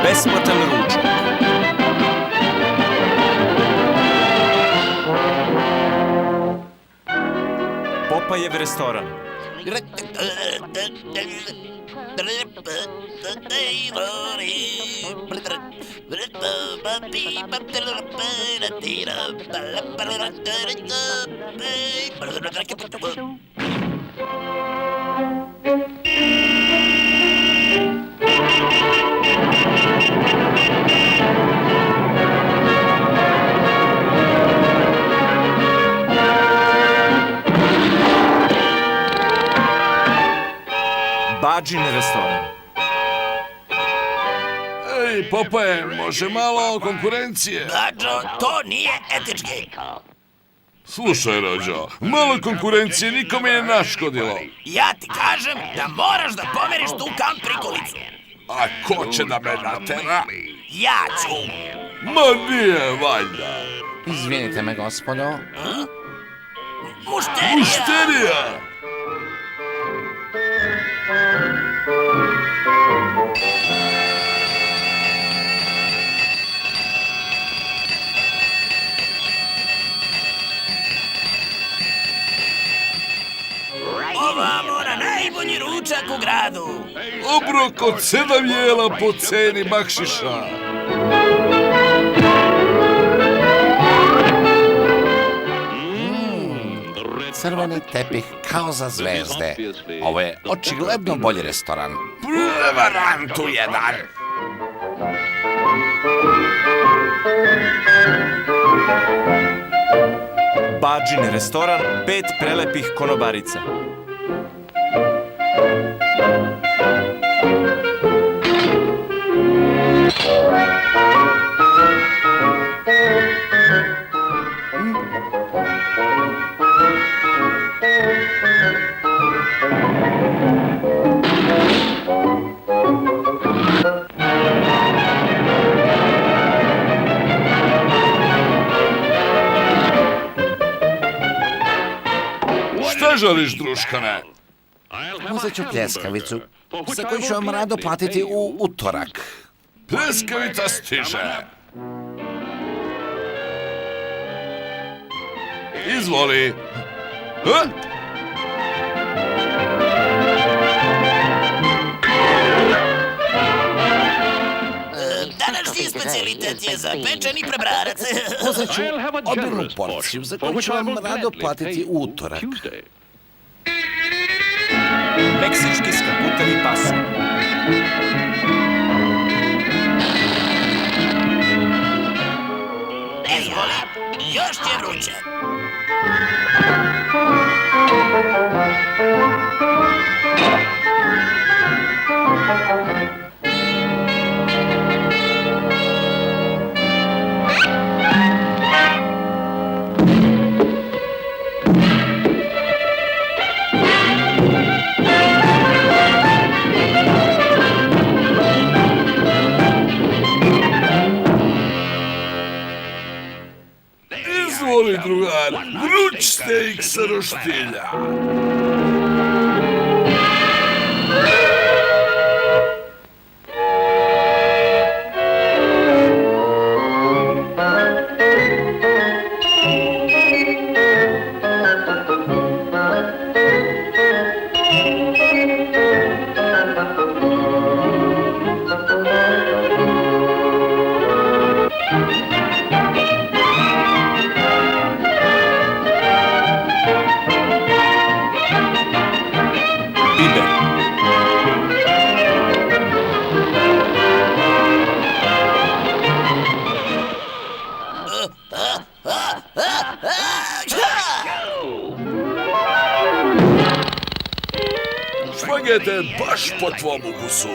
Besplatan ručak. Popajev restoran. Bađin restoran. Ej, Popaje, može malo konkurencije? Bađo, to nije etički. Slušaj, Rođo, malo konkurencije nikome je naškodilo. Ja ti kažem da moraš da pomeriš tu kamp prikolicu. A ko će da me natera? Ja ću. Ma nije, valjda. Izvinite me, gospodo. Mušterija! Mušterija! Ovamo na najbolji ručak u gradu. Obrok od 7 jela po ceni bakšiša. Crveni tepih kao za zvezde. Ovo je očigledno bolji restoran. Prevarantu jedan! Bađin restoran, 5 prelepih konobarica. Šta želiš, druškane? Uzet ću pljeskavicu, za koju ću vam rado platiti u utorak. Pljeskavica stiže. Izvoli. Današnji specijalitet je zapečeni prebrarac. Uzet ću obilnu porciju, za koju ću vam rado platiti u utorak. Meksički skaputani pasulj. Izvoli, još ti je vruće. Izvoli, drugar, vruć steak sa roštilja. Špagete baš po tvom ukusu.